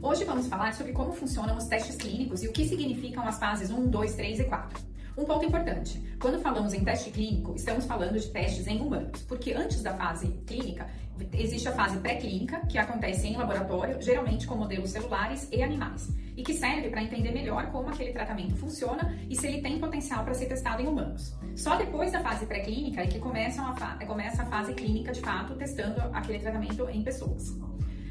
Hoje vamos falar sobre como funcionam os testes clínicos e o que significam as fases 1, 2, 3 e 4. Um ponto importante, quando falamos em teste clínico, estamos falando de testes em humanos, porque antes da fase clínica, existe a fase pré-clínica, que acontece em laboratório, geralmente com modelos celulares e animais, e que serve para entender melhor como aquele tratamento funciona e se ele tem potencial para ser testado em humanos. Só depois da fase pré-clínica é que começa a fase clínica, de fato, testando aquele tratamento em pessoas.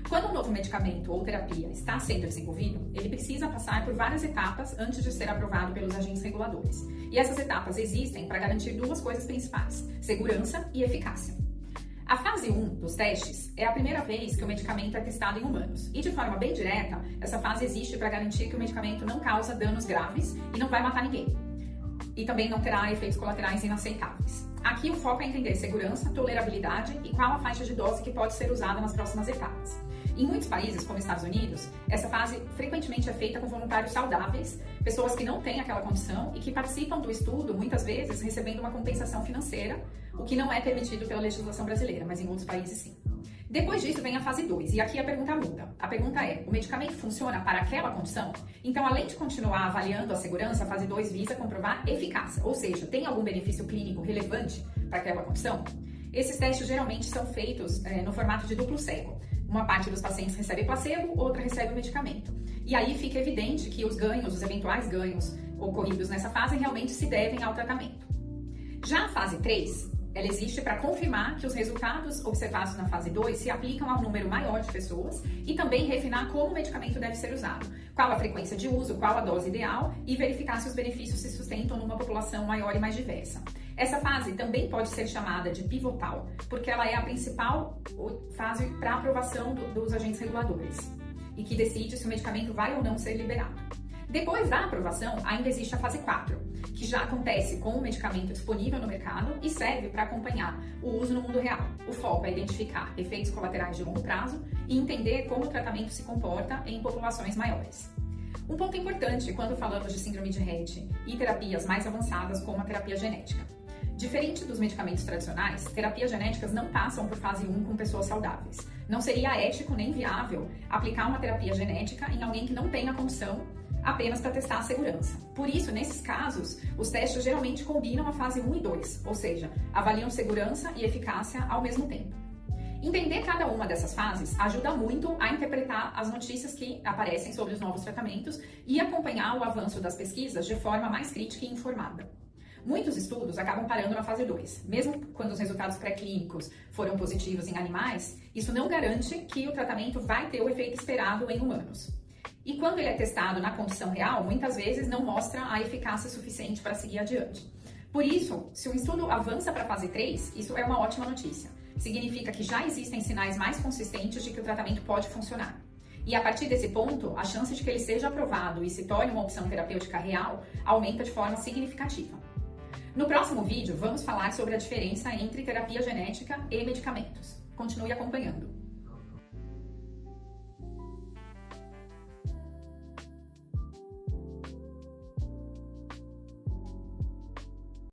Quando um novo medicamento ou terapia está sendo desenvolvido, ele precisa passar por várias etapas antes de ser aprovado pelos agentes reguladores. E essas etapas existem para garantir duas coisas principais: segurança e eficácia. A fase 1 dos testes é a primeira vez que o medicamento é testado em humanos. E de forma bem direta, essa fase existe para garantir que o medicamento não causa danos graves e não vai matar ninguém. E também não terá efeitos colaterais inaceitáveis. Aqui o foco é entender segurança, tolerabilidade e qual a faixa de dose que pode ser usada nas próximas etapas. Em muitos países, como Estados Unidos, essa fase frequentemente é feita com voluntários saudáveis, pessoas que não têm aquela condição e que participam do estudo, muitas vezes, recebendo uma compensação financeira, o que não é permitido pela legislação brasileira, mas em outros países sim. Depois disso vem a fase 2, e aqui a pergunta muda. A pergunta é, o medicamento funciona para aquela condição? Então, além de continuar avaliando a segurança, a fase 2 visa comprovar eficácia, ou seja, tem algum benefício clínico relevante para aquela condição? Esses testes geralmente são feitos no formato de duplo cego. Uma parte dos pacientes recebe placebo, outra recebe o medicamento. E aí fica evidente que os eventuais ganhos ocorridos nessa fase realmente se devem ao tratamento. Já a fase 3, ela existe para confirmar que os resultados observados na fase 2 se aplicam a um número maior de pessoas e também refinar como o medicamento deve ser usado, qual a frequência de uso, qual a dose ideal e verificar se os benefícios se sustentam numa população maior e mais diversa. Essa fase também pode ser chamada de pivotal, porque ela é a principal fase para aprovação dos agentes reguladores e que decide se o medicamento vai ou não ser liberado. Depois da aprovação, ainda existe a fase 4, que já acontece com o medicamento disponível no mercado e serve para acompanhar o uso no mundo real. O foco é identificar efeitos colaterais de longo prazo e entender como o tratamento se comporta em populações maiores. Um ponto importante quando falamos de síndrome de Rett e terapias mais avançadas como a terapia genética. Diferente dos medicamentos tradicionais, terapias genéticas não passam por fase 1 com pessoas saudáveis. Não seria ético nem viável aplicar uma terapia genética em alguém que não tem a condição apenas para testar a segurança. Por isso, nesses casos, os testes geralmente combinam a fase 1 e 2, ou seja, avaliam segurança e eficácia ao mesmo tempo. Entender cada uma dessas fases ajuda muito a interpretar as notícias que aparecem sobre os novos tratamentos e acompanhar o avanço das pesquisas de forma mais crítica e informada. Muitos estudos acabam parando na fase 2. Mesmo quando os resultados pré-clínicos foram positivos em animais, isso não garante que o tratamento vai ter o efeito esperado em humanos. E quando ele é testado na condição real, muitas vezes não mostra a eficácia suficiente para seguir adiante. Por isso, se o estudo avança para a fase 3, isso é uma ótima notícia. Significa que já existem sinais mais consistentes de que o tratamento pode funcionar. E a partir desse ponto, a chance de que ele seja aprovado e se torne uma opção terapêutica real aumenta de forma significativa. No próximo vídeo, vamos falar sobre a diferença entre terapia genética e medicamentos. Continue acompanhando.